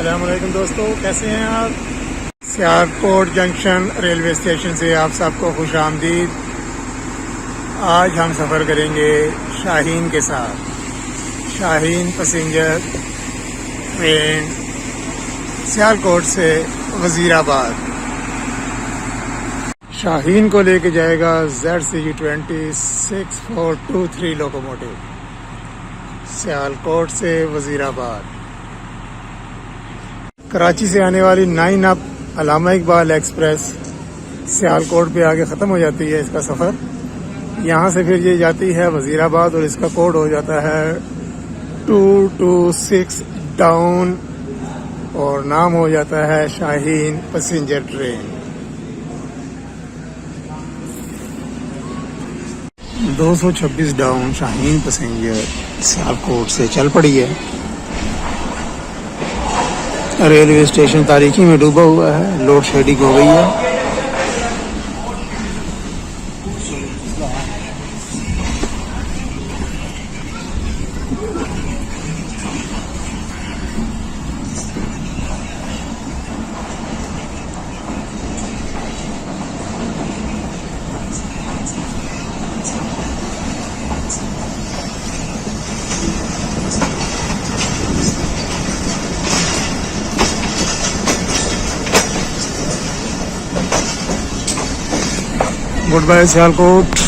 अस्सलाम वालेकुम दोस्तों, कैसे हैं आप। सियालकोट जंक्शन रेलवे स्टेशन से आप सबको खुश आमदीद। आज हम सफ़र करेंगे शाहीन के साथ। शाहीन पैसेंजर ट्रेन सियालकोट से वज़ीराबाद। शाहीन को लेके जाएगा ZCG-20 लोकोमोटिव सियालकोट से वज़ीराबाद। कराची से आने वाली 9 अप अल्लामा इकबाल एक्सप्रेस सियालकोट पे आके ख़त्म हो जाती है इसका सफ़र। यहाँ से फिर ये जाती है वज़ीराबाद और इसका कोड हो जाता है 226 डाउन और नाम हो जाता है Shaheen passenger train. 226 down Shaheen passenger Sialkot से चल पड़ी है। रेलवे स्टेशन तारीकी में डूबा हुआ है, लोड शेडिंग हो गई है। Goodbye Sialkot.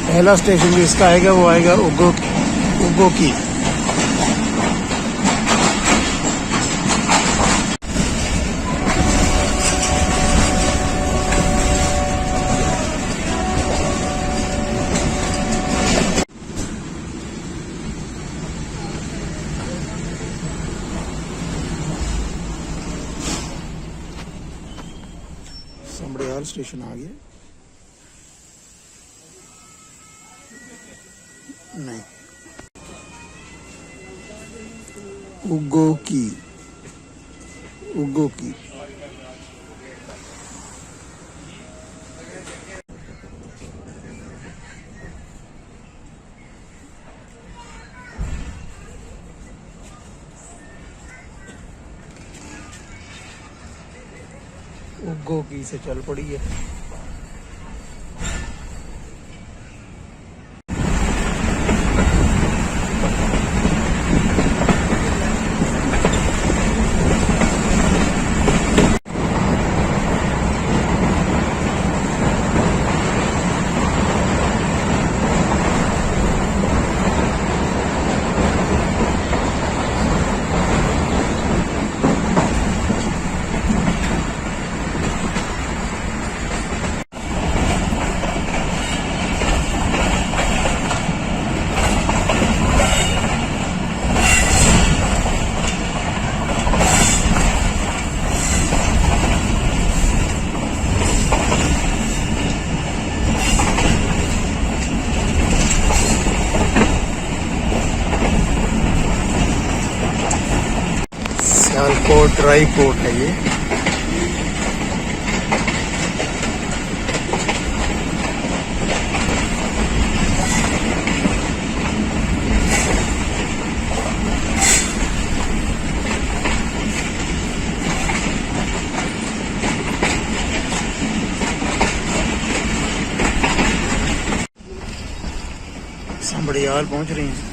पहला स्टेशन जो इसका आएगा वो आएगा उगो की। समड़ियाल स्टेशन आ गया। नहीं, उगो की। उगो की से चल पड़ी है। सियालकोट ड्राई पोर्ट है ये। समड़ियाल पहुंच रही हैं।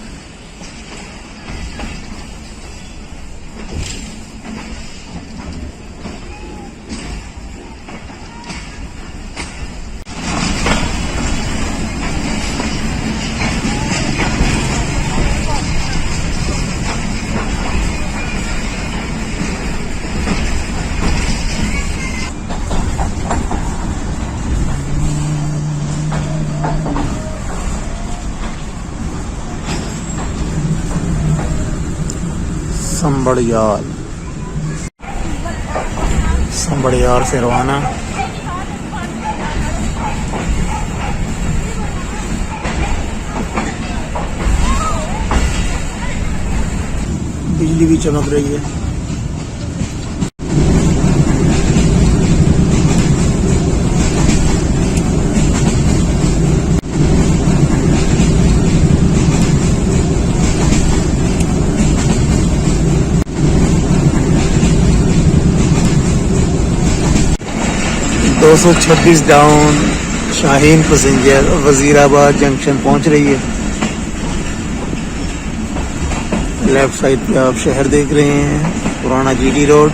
संबड़ियाल से रवाना। बिजली भी चमक रही है। दो 226 down Shaheen passenger Wazirabad junction पहुंच रही है। लेफ्ट साइड पे आप शहर देख रहे हैं, पुराना जीटी रोड,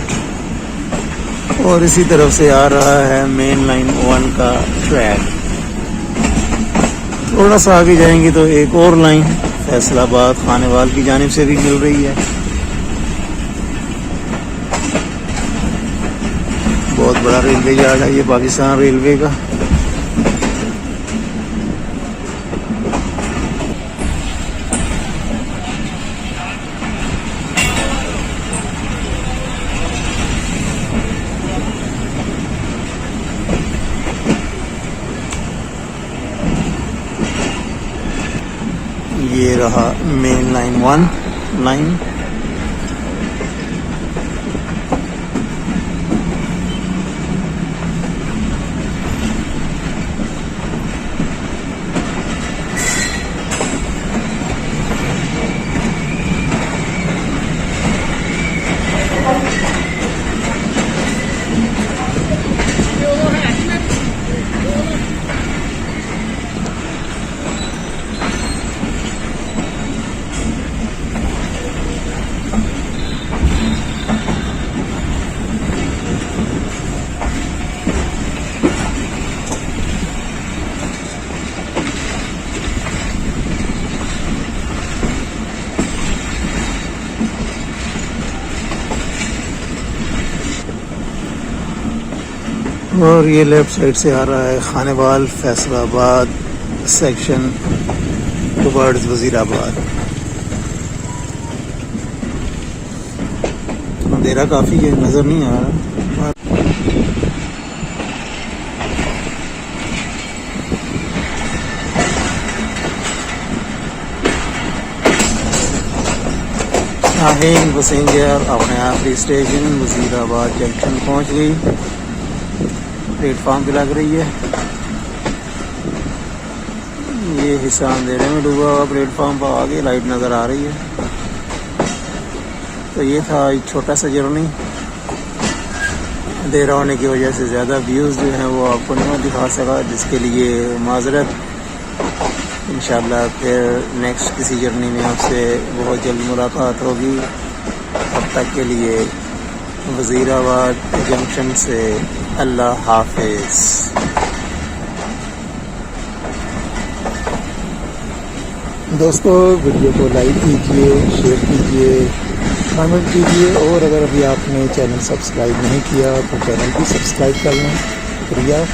और इसी तरफ से आ रहा है मेन लाइन 1 का ट्रैक। थोड़ा सा आगे जाएंगे तो एक और लाइन फैसलाबाद खानेवाल की जानिब से भी मिल रही है। बहुत बड़ा रेलवे यार्ड है ये पाकिस्तान रेलवे का। ये रहा मेन लाइन 1 लाइन। और ये लेफ्ट साइड से आ रहा है खानेवाल फैसलाबाद सेक्शन टुवर्ड्स वजीराबाद। अंधेरा काफ़ी है, नज़र नहीं आ रहा। शाहीन पैसेंजर अपने आखिरी स्टेशन वजीराबाद जंक्शन पहुंच गई। प्लेटफॉर्म पे लग रही है। ये हिस्सा अंधेरे में डूबा हुआ प्लेटफॉर्म पर आगे लाइट नज़र आ रही है। तो ये था एक छोटा सा जर्नी। अंधेरा होने की वजह से ज़्यादा व्यूज़ जो हैं वो आपको नहीं दिखा सका, जिसके लिए माजरत। इंशाल्लाह फिर नेक्स्ट किसी जर्नी में आपसे बहुत जल्द मुलाकात होगी। तब तक के लिए वजीराबाद जंक्शन से अल्लाह हाफिज़। दोस्तों वीडियो को लाइक कीजिए, शेयर कीजिए, कमेंट कीजिए, और अगर अभी आपने चैनल सब्सक्राइब नहीं किया तो चैनल भी सब्सक्राइब कर लें। शुक्रिया।